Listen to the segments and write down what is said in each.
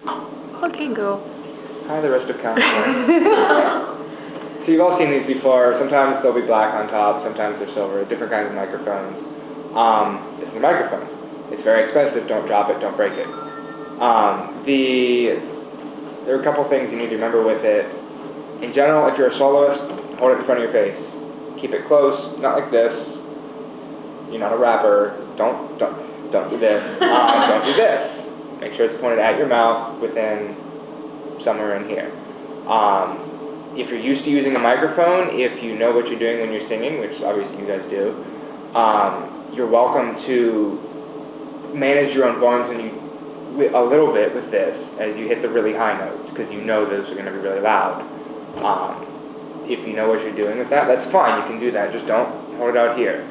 Okay, go. Hi, the rest of counseling. So you've all seen these before. Sometimes they'll be black on top, sometimes they're silver, different kinds of microphones. This is a microphone. It's very expensive. Don't drop it, don't break it. There are a couple things you need to remember with it. In general, if you're a soloist, hold it in front of your face. Keep it close, not like this. You're not a rapper. Don't do this. Don't do this. Make sure it's pointed at your mouth within somewhere in here. If you're used to using a microphone, if you know what you're doing when you're singing, which obviously you guys do, you're welcome to manage your own volumes a little bit with this as you hit the really high notes, because you know those are going to be really loud. If you know what you're doing with that, that's fine. You can do that. Just don't hold it out here.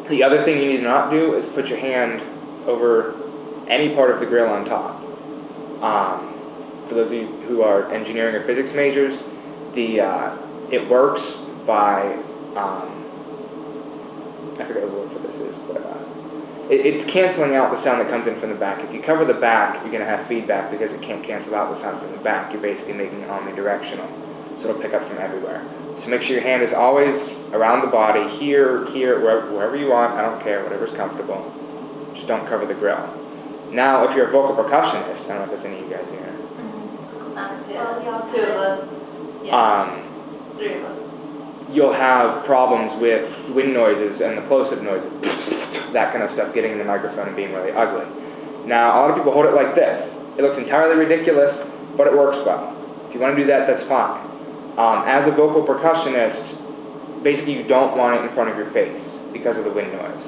The other thing you need to not do is put your hand over any part of the grill on top. For those of you who are engineering or physics majors, it works by, I forget what the word for this is, but it's canceling out the sound that comes in from the back. If you cover the back, you're going to have feedback because it can't cancel out the sound from the back. You're basically making it omnidirectional, so it'll pick up from everywhere. So make sure your hand is always around the body, here, wherever you want. I don't care, whatever's comfortable. Just don't cover the grill. Now, if you're a vocal percussionist, I don't know if there's any of you guys here. Two of us. Yeah. 3 of us. You'll have problems with wind noises and the plosive noises, that kind of stuff getting in the microphone and being really ugly. Now, a lot of people hold it like this. It looks entirely ridiculous, but it works well. If you want to do that, that's fine. As a vocal percussionist, basically you don't want it in front of your face because of the wind noise.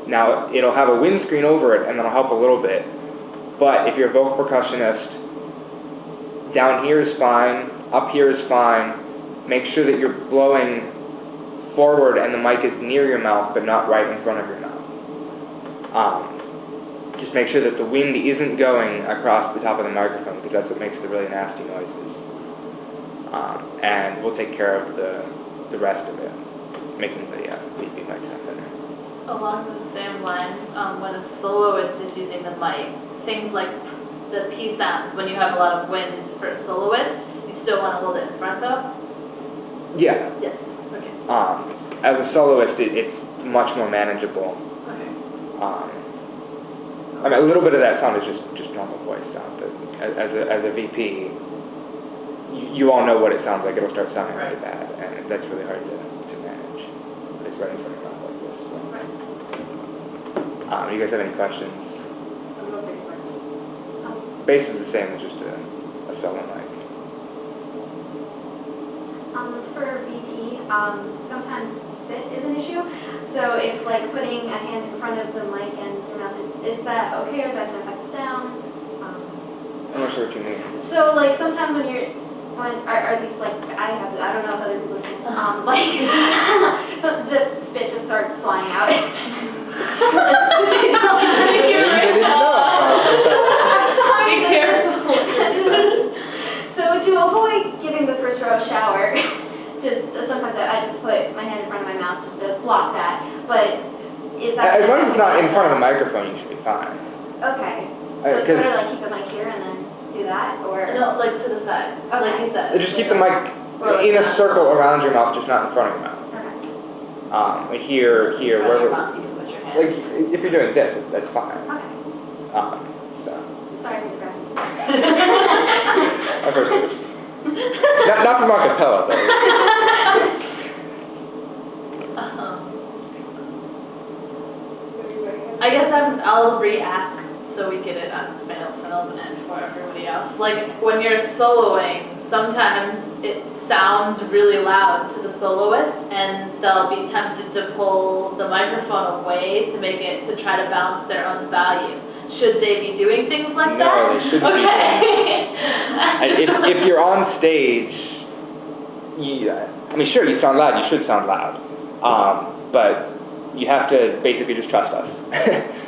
Now, it'll have a windscreen over it, and that'll help a little bit. But if you're a vocal percussionist, down here is fine, up here is fine. Make sure that you're blowing forward and the mic is near your mouth, but not right in front of your mouth. Just make sure that the wind isn't going across the top of the microphone, because that's what makes the really nasty noises. And we'll take care of the rest of it, making the VP mic sound better. Along the same lines, when a soloist is using the mic, things like the P sounds, when you have a lot of wind for a soloist, you still want to hold it in front though? Yeah. Yes. Okay. As a soloist, it's much more manageable. Okay. I mean, a little bit of that sound is just normal voice sound, but as a VP, you all know what it sounds like. It'll start sounding really bad, and that's really hard to manage. It's right in front of your mouth like this. So. Right. You guys have any questions? I'm not big question. Bass is the same as just a solo mic. For VP, sometimes fit is an issue. So if like putting a hand in front of the mic and your mouth, is that okay, or does that affect the sound? I'm not sure what you mean. So like sometimes are these like, I don't know if other people listen, like the spit just starts flying out. They didn't know. Be careful. So to avoid giving the first row a shower, sometimes I just put my hand in front of my mouth just to block that. But is that... As long as it's not in front of the microphone, you should be fine. Okay. So it's better like keep the mic here and then do that, or... No, like to the side. Okay. Like you said. Just keep the mic in a circle around your mouth, just not in front of your mouth. Okay. Here, wherever... You can put your hand. Like, if you're doing this, that's fine. Okay. So... Sorry for the graphic. Of course it is. Not from acapella, though. I guess I'll re-ask so we get it on film and for everybody else. Like, when you're soloing, sometimes it sounds really loud to the soloist, and they'll be tempted to pull the microphone away to try to balance their own value. Should they be doing things like that? No, they shouldn't be. If you're on stage, I mean, sure, you sound loud, you should sound loud. But you have to basically just trust us.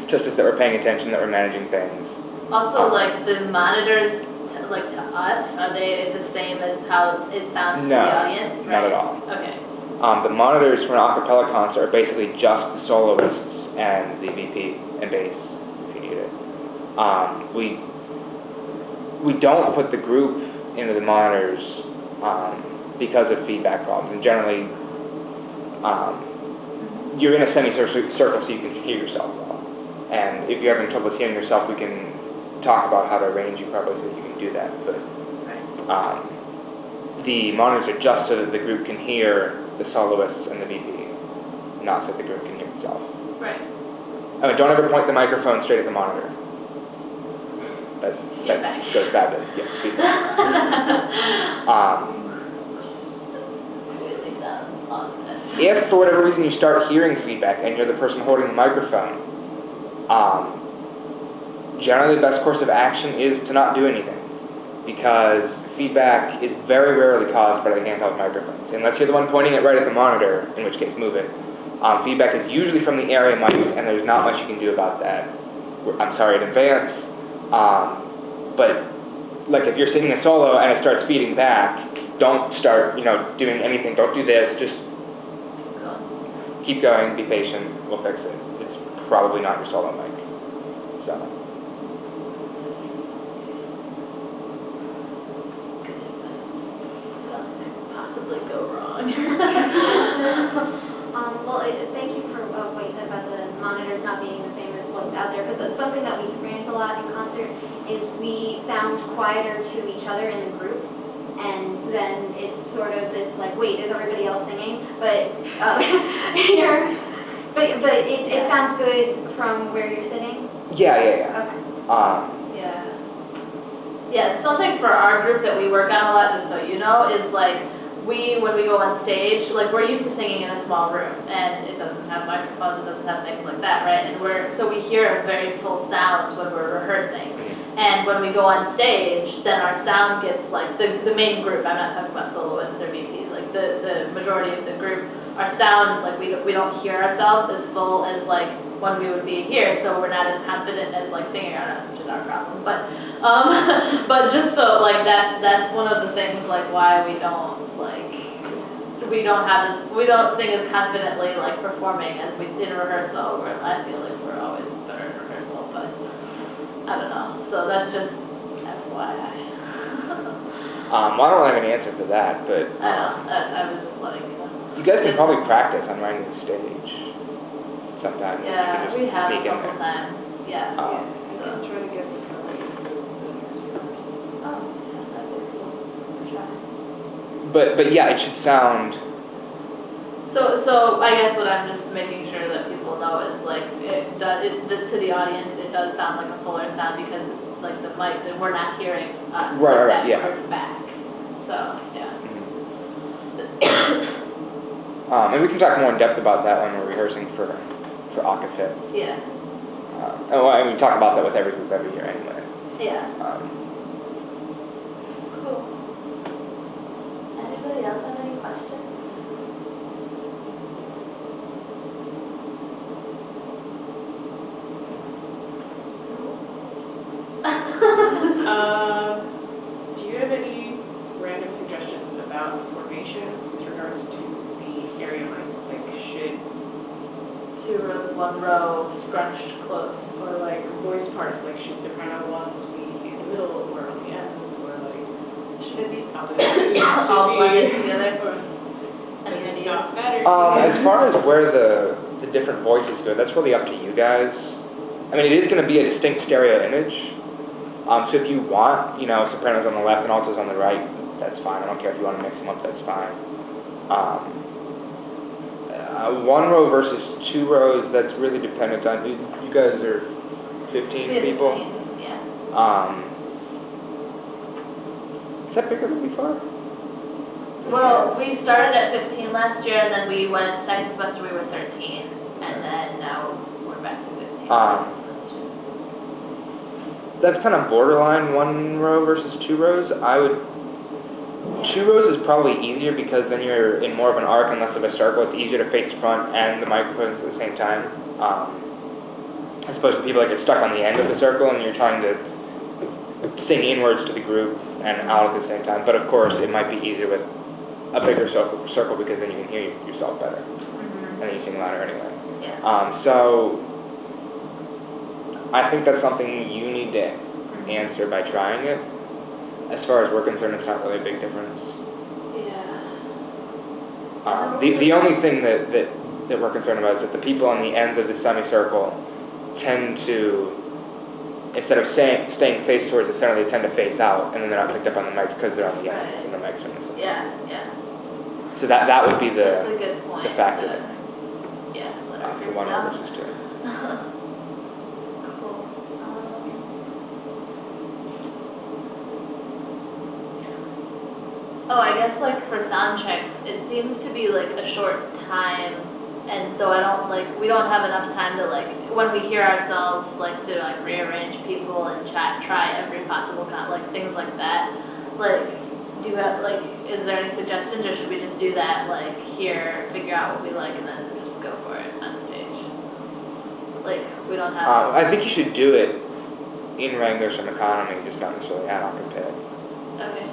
Trust us that we're paying attention, that we're managing things. Also, like, the monitors, like, to us, are they the same as how it sounds to the audience? No, not at all. Okay. The monitors for an a cappella concert are basically just the soloists and the VP and bass, if you need it. we don't put the group into the monitors because of feedback problems, and generally you're in a semicircle so you can hear yourself well. And if you're having trouble hearing yourself, we can talk about how to arrange you properly so that you can do that. But the monitors are just so that the group can hear the soloists and the VP, not so that the group can hear itself. Right. I mean, don't ever point the microphone straight at the monitor. That goes bad. Yeah, feedback. If for whatever reason you start hearing feedback and you're the person holding the microphone, generally the best course of action is to not do anything, because feedback is very rarely caused by the handheld microphones. Unless you're the one pointing it right at the monitor, in which case move it. Feedback is usually from the area mic, and there's not much you can do about that. I'm sorry in advance, but like if you're singing a solo and it starts feeding back, don't start doing anything. Don't do this. Just keep going. Be patient. We'll fix it. It's probably not your solo mic. So. Possibly go wrong. Well, thank you for what you said about the monitors not being the same as what's out there, because something that we experience a lot in concert is we sound quieter to each other in the group, and then it's sort of this like, wait, is everybody else singing? But it sounds good from where you're sitting? Yeah. Okay. Yeah, something for our group that we work on a lot, just so you know, is like, when we go on stage, like we're used to singing in a small room, and it doesn't have microphones, it doesn't have things like that, right? And so we hear very full sounds when we're rehearsing. And when we go on stage, then our sound gets like, the main group, I'm not talking about soloists or VPs, like the majority of the group, our sound, like we don't hear ourselves as full as like when we would be here, so we're not as confident as like singing our notes, which is our problem. But just so like that's one of the things like why we don't sing as confidently like performing as we did in rehearsal, where I feel like we're always better in rehearsal, but I don't know. So that's just FYI. Well, I don't have an answer to that, but I was just letting you know. You guys can probably practice on running the stage sometimes. Yeah, we have a couple there. times. Yeah. I can try to get the cover. Oh, yeah, that'd be cool. Try. But yeah, it should sound. So I guess what I'm just making sure that people know is like to the audience, it does sound like a fuller sound because like the mic, we're not hearing us Right, yeah. back. So yeah. And we can talk more in depth about that when we're rehearsing for Akafit. Yeah. We talk about that with every group every year anyway. Yeah. Cool. Anybody else have any questions? Do you have any random suggestions about formation with regards to the area mic? Like, should 2 rows, 1 row, scrunched close. or like voice parts, like should soprano ones be in the middle or on the end, or like Should it be all all blended together? or Any does it ideas? not matter? As far as where the different voices go, that's really up to you guys. I mean, it is going to be a distinct stereo image. So if you want, sopranos on the left and altos on the right, that's fine. I don't care if you want to mix them up, that's fine. 1 row versus 2 rows, that's really dependent on, you guys are 15 people? Yeah. Is that bigger than before? Well, we started at 15 last year, and then we went, second semester we were 13, and then now we're back to 15. That's kind of borderline 1 row versus 2 rows. 2 rows is probably easier because then you're in more of an arc and less of a circle. It's easier to face front and the microphones at the same time. As opposed to people that get stuck on the end of the circle and you're trying to sing inwards to the group and out at the same time. But of course, it might be easier with a bigger circle because then you can hear yourself better. And then you sing louder anyway. Yeah. So I think that's something you need to answer by trying it. as far as we're concerned, it's not really a big difference. Yeah. The only thing that we're concerned about is that the people on the ends of the semicircle tend to, instead of staying face towards the center, they tend to face out, and then they're not picked up on the mics because they're on the ends, and the mics are missing. Yeah, yeah. So that would be That's a good point. the factor but, there. Yeah, let our For one group versus two. Cool. Oh, I guess like for sound checks, it seems to be like a short time, and so we don't have enough time to like, when we hear ourselves, like to like rearrange people and try every possible like things like that. Like, do you have like, is there any suggestions, or should we just do that like here, figure out what we like, and then just go for it on stage? Like, we don't have. I think you should do it in Wranglers from Economy, just not necessarily ad hoc and pit. Okay.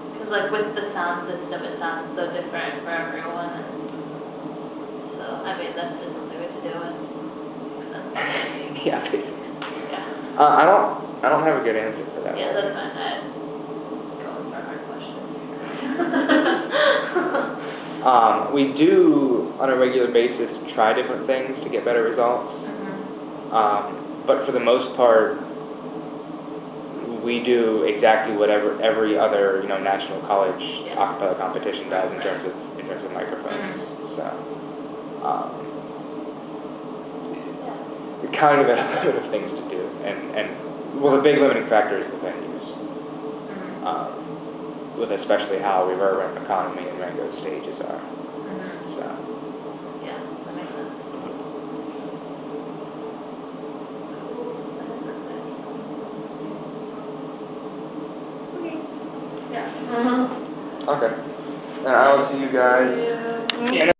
Because like with the sound system, it sounds so different for everyone, and so I mean that's just something we have to do with. Yeah, basically. Yeah. I don't have a good answer for that. Yeah, that's fine. I'm going for a hard question. We do, on a regular basis, try different things to get better results. But for the most part, we do exactly whatever every other, national college acapella competition does in terms of microphones. So, we kind of have a bit of things to do, and well, the big limiting factor is the venues, with especially how Reverb and Economy and Rango stages are. So, yeah, that makes sense. Yeah. okay, and I will see you guys. Yeah.